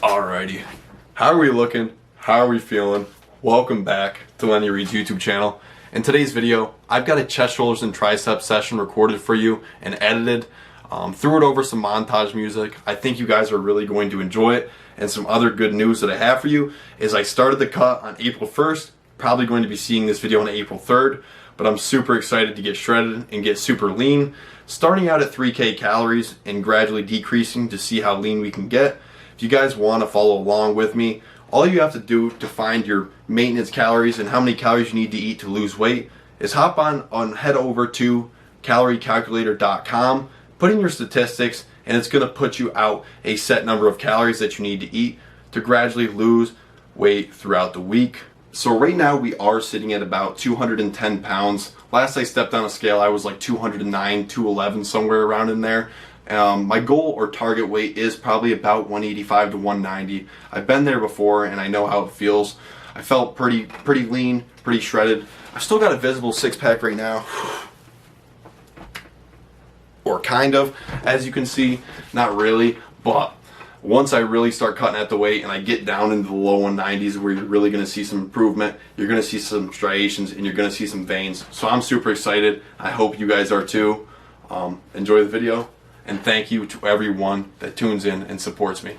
Alrighty, how are we looking? How are we feeling? Welcome back to Lenny Reed's YouTube channel. In today's video, I've got a chest, shoulders, and triceps session recorded for you and edited. Threw it over some montage music. I think you guys are really going to enjoy it. And some other good news that I have for you is I started the cut on April 1st. Probably going to be seeing this video on April 3rd. But I'm super excited to get shredded and get super lean. Starting out at 3K calories and gradually decreasing to see how lean we can get. If you guys want to follow along with me, all you have to do to find your maintenance calories and how many calories you need to eat to lose weight is hop on head over to caloriecalculator.com, put in your statistics, and it's going to put you out a set number of calories that you need to eat to gradually lose weight throughout the week. So right now we are sitting at about 210 pounds. Last I stepped on a scale, I was like 209, 211, somewhere around in there. My goal or target weight is probably about 185 to 190. I've been there before and I know how it feels. I felt pretty lean, pretty shredded. I've still got a visible six-pack right now. Or kind of, as you can see, not really, but once I really start cutting at the weight and I get down into the low 190s where you're really going to see some improvement, you're going to see some striations and you're going to see some veins. So I'm super excited. I hope you guys are too. Enjoy the video. And thank you to everyone that tunes in and supports me.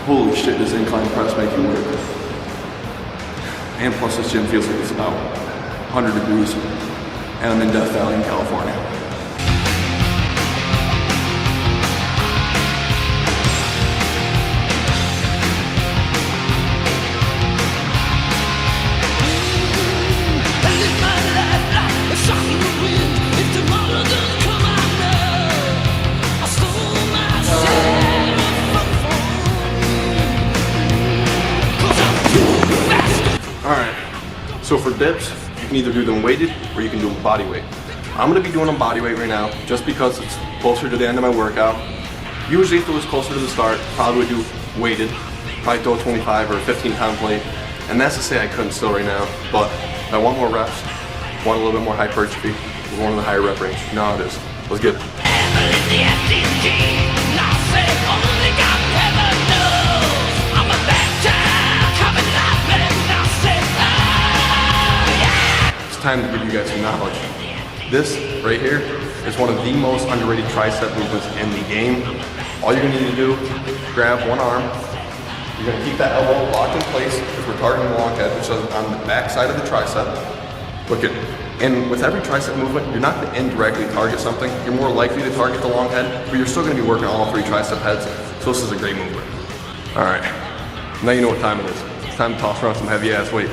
Holy shit, does incline press make you work? And plus this gym feels like it's about 100 degrees. And I'm in Death Valley in California. So for dips, you can either do them weighted or you can do them body weight. I'm going to be doing them body weight right now just because it's closer to the end of my workout. Usually if it was closer to the start, probably would do weighted, probably throw a 25 or a 15 pound plate. And that's to say I couldn't still right now, but if I want more reps, want a little bit more hypertrophy, we're going to the higher rep range. You know how it is. Let's get it. Time to give you guys some knowledge. This right here is one of the most underrated tricep movements in the game. All you're gonna need to do, grab one arm. You're gonna keep that elbow locked in place because we're targeting the long head, which is on the back side of the tricep. Look at, and with every tricep movement, you're not gonna indirectly target something. You're more likely to target the long head, but you're still gonna be working all three tricep heads. So this is a great movement. All right, now you know what time it is. It's time to toss around some heavy ass weight.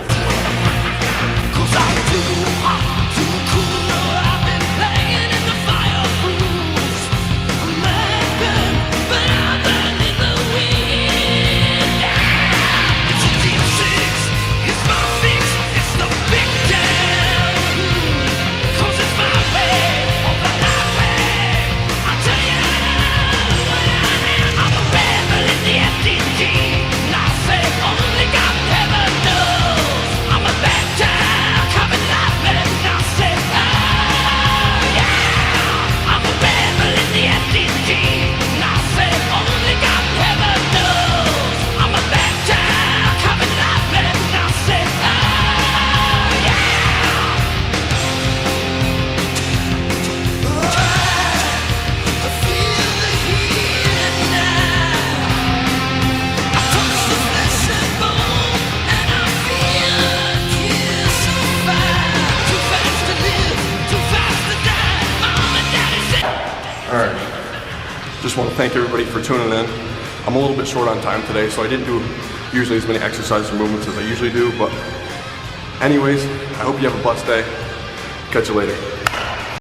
Just want to thank everybody for tuning in. I'm a little bit short on time today, so I didn't do usually as many exercises or movements as I usually do, but anyways, I hope you have a blessed day. Catch you later.